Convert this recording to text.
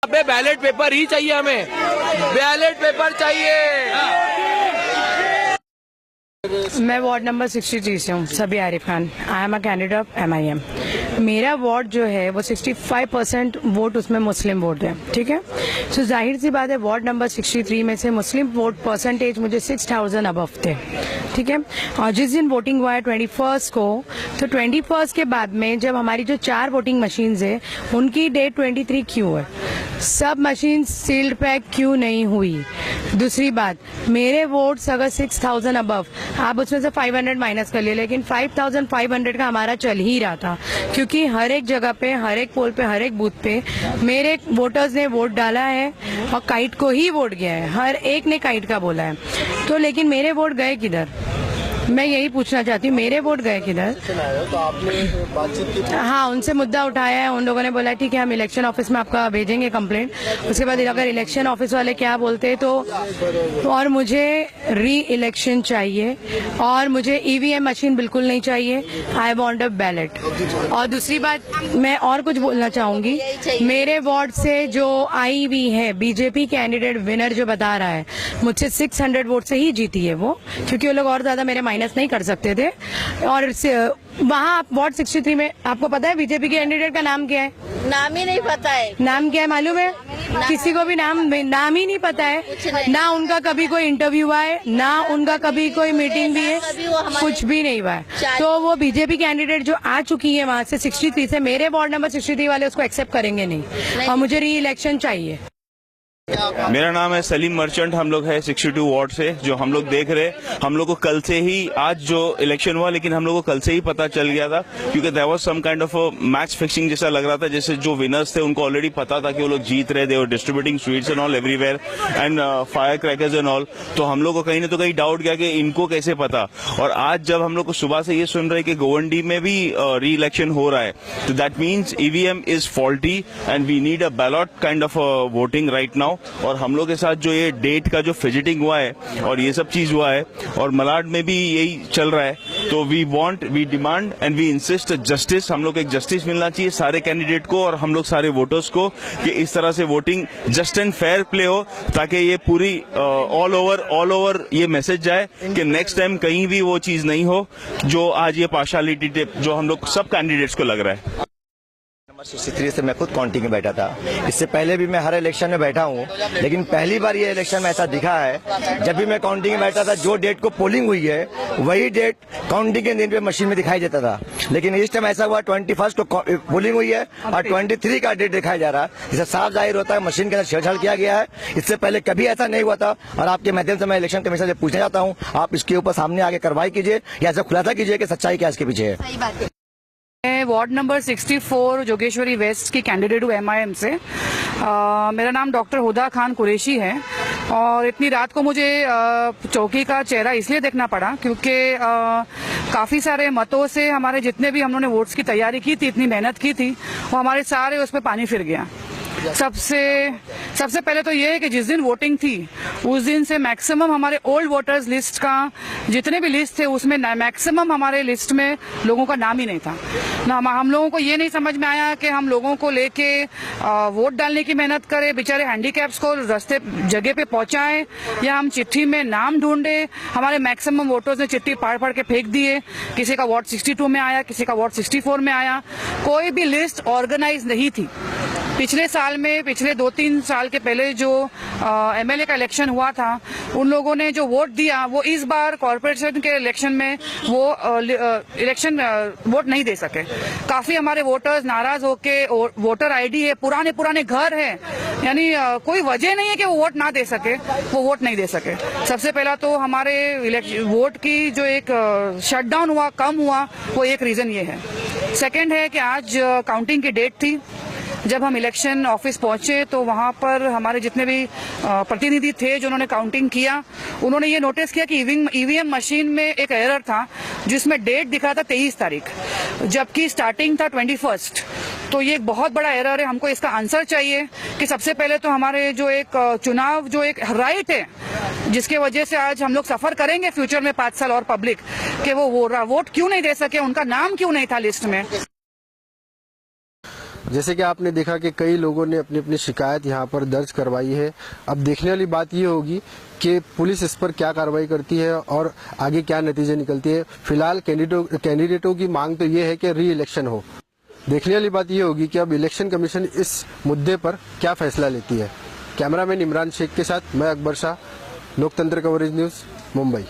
पे ballot paper ही चाहिए, हमें बैलेट पेपर चाहिए। मैं वार्ड नंबर 63 से हूँ, सभी Arif Khan. I am a candidate of MIM। मेरा वार्ड जो है वो 65% वोट उसमें मुस्लिम वोट है, ठीक है। सो जाहिर सी बात है वार्ड नंबर 63 में से मुस्लिम वोट परसेंटेज मुझे 6000 अबव थे, ठीक है। और जिस दिन वोटिंग हुआ है 21 को, तो 21 के बाद में जब हमारी जो 4 वोटिंग मशीन्स है उनकी डेट 23 क्यों है, सब मशीन सील्ड पैक क्यों नहीं हुई। दूसरी बात, मेरे वोट्स अगर 6000 अबव, आप उसमें से 500 माइनस कर लिए, लेकिन 5500 का हमारा चल ही रहा था, क्योंकि हर एक जगह पे, हर एक पोल पे, हर एक बूथ पे मेरे वोटर्स ने वोट डाला है और काइट को ही वोट गया है, हर एक ने काइट का बोला है। तो लेकिन मेरे वोट गए किधर, मैं यही पूछना चाहती हूँ, मेरे वोट गए किधर। तो आपने बातचीत की? हाँ, उनसे मुद्दा उठाया है, उन लोगों ने बोला ठीक है हम इलेक्शन ऑफिस में आपका भेजेंगे कंप्लेंट। उसके बाद अगर इलेक्शन ऑफिस वाले क्या बोलते तो, और मुझे री इलेक्शन चाहिए और मुझे EVM मशीन बिल्कुल नहीं चाहिए। I want a ballot. और दूसरी बात मैं और कुछ बोलना चाहूंगी, मेरे वार्ड से जो आई हुई है बीजेपी कैंडिडेट विनर जो बता रहा है, मुझसे 600 वोट से ही जीती है वो, क्योंकि वो लोग और ज्यादा मेरे माइनस नहीं कर सकते थे। और वहाँ वार्ड 63 में आपको पता है बीजेपी के कैंडिडेट का नाम क्या है? नाम ही नहीं पता है। नाम क्या है मालूम है? किसी को भी नाम ही नहीं पता है। ना उनका कभी कोई इंटरव्यू हुआ है, ना उनका कभी कोई मीटिंग भी है, कुछ भी नहीं हुआ है। तो वो बीजेपी कैंडिडेट जो आ चुकी है वहाँ से 63 से, मेरे वार्ड नंबर 63 वाले उसको एक्सेप्ट करेंगे नहीं और मुझे री इलेक्शन चाहिए। मेरा नाम है सलीम मर्चेंट। हम लोग है 62 वार्ड से। जो हम लोग देख रहे, हम लोग को कल से ही, आज जो इलेक्शन हुआ लेकिन हम लोग को कल से ही पता चल गया था, क्योंकि there was some kind of match fixing जैसा लग रहा था। जैसे जो विनर्स थे उनको ऑलरेडी पता था कि वो लोग जीत रहे, they were distributing sweets and all everywhere and fire crackers and all. तो हम लोग को कहीं ना तो कहीं डाउट गया कि इनको कैसे पता। और आज जब हम लोग को सुबह से ये सुन रहे कि गोवंडी में भी री इलेक्शन हो रहा है, तो that means EVM is faulty and we need a ballot kind of voting right now. और हम लोग के साथ जो ये डेट का जो फिजिटिंग हुआ है और ये सब चीज हुआ है, और मलाड में भी यही चल रहा है, तो we demand and we insist justice. हम लोग एक जस्टिस मिलना चाहिए सारे कैंडिडेट को और हम लोग सारे वोटर्स को, कि इस तरह से voting just and fair play हो, ताकि ये पूरी ऑल ओवर ये मैसेज जाए कि नेक्स्ट टाइम कहीं भी वो चीज नहीं हो जो आज ये पार्शियलिटी जो हम लोग सब कैंडिडेट्स को लग रहा है। 63 से मैं खुद काउंटिंग में बैठा था। इससे पहले भी मैं हर इलेक्शन में बैठा हूँ, लेकिन पहली बार ये इलेक्शन में ऐसा दिखा है, जब भी मैं काउंटिंग में बैठा था जो डेट को पोलिंग हुई है वही डेट काउंटिंग के दिन पे मशीन में दिखाई देता था। लेकिन इस टाइम ऐसा हुआ 21 को पोलिंग हुई है और 23 का डेट दिखाया जा रहा है। इससे साफ जाहिर होता है मशीन के अंदर छेड़छाड़ किया गया है। इससे पहले कभी ऐसा नहीं हुआ था। और आपके माध्यम से मैं इलेक्शन कमीशन से पूछना चाहता हूँ, आप इसके ऊपर सामने आगे कार्रवाई कीजिए या ऐसा खुलासा कीजिए कि सच्चाई क्या इसके पीछे है। मैं वार्ड नंबर 64 जोगेश्वरी वेस्ट की कैंडिडेट हूँ MIM से। मेरा नाम डॉक्टर हुदा खान कुरैशी है और इतनी रात को मुझे चौकी का चेहरा इसलिए देखना पड़ा क्योंकि काफ़ी सारे मतों से हमारे जितने भी हम लोगों ने वोट्स की तैयारी की थी, इतनी मेहनत की थी, वो हमारे सारे उस पर पानी फिर गया। सबसे पहले तो ये है कि जिस दिन वोटिंग थी उस दिन से मैक्सिमम हमारे ओल्ड वोटर्स लिस्ट का जितने भी लिस्ट थे उसमें मैक्सिमम हमारे लिस्ट में लोगों का नाम ही नहीं था ना। हम लोगों को ये नहीं समझ में आया कि हम लोगों को लेके वोट डालने की मेहनत करें, बेचारे हैंडीकैप्स को रास्ते जगह पे पहुंचाएं, या हम चिट्ठी में नाम ढूंढे। हमारे मैक्सिमम वोटर्स ने चिट्ठी फाड़ के फेंक दिए। किसी का वार्ड 62 में आया, किसी का वार्ड 64 में आया। कोई भी लिस्ट ऑर्गेनाइज नहीं थी। पिछले 2-3 साल के पहले जो MLA का इलेक्शन हुआ था, उन लोगों ने जो वोट दिया वो इस बार कॉर्पोरेशन के इलेक्शन में वो इलेक्शन वोट नहीं दे सके। काफी हमारे वोटर्स नाराज होके, वोटर ID है, पुराने घर है, यानी कोई वजह नहीं है कि वो वोट ना दे सके, वो वोट नहीं दे सके। सबसे पहला तो हमारे वोट की जो एक शटडाउन हुआ, कम हुआ, वो एक रीजन ये है। सेकेंड है कि आज काउंटिंग की डेट थी। जब हम इलेक्शन ऑफिस पहुंचे तो वहां पर हमारे जितने भी प्रतिनिधि थे जो उन्होंने काउंटिंग किया, उन्होंने ये नोटिस किया कि EVM मशीन में एक एरर था जिसमें डेट दिखा था 23 तारीख, जबकि स्टार्टिंग था 21। तो ये एक बहुत बड़ा एरर है। हमको इसका आंसर चाहिए कि सबसे पहले तो हमारे जो एक चुनाव जो एक राइट है, जिसके वजह से आज हम लोग सफर करेंगे फ्यूचर में 5 साल और पब्लिक, कि वो वोट क्यों नहीं दे सके, उनका नाम क्यों नहीं था लिस्ट में। जैसे कि आपने देखा कि कई लोगों ने अपनी अपनी शिकायत यहाँ पर दर्ज करवाई है। अब देखने वाली बात ये होगी कि पुलिस इस पर क्या कार्रवाई करती है और आगे क्या नतीजे निकलती है। फिलहाल कैंडिडेटों की मांग तो ये है कि री इलेक्शन हो। देखने वाली बात ये होगी कि अब इलेक्शन कमीशन इस मुद्दे पर क्या फैसला लेती है। कैमरामैन इमरान शेख के साथ मैं अकबर शाह, लोकतंत्र कवरेज न्यूज़, मुंबई।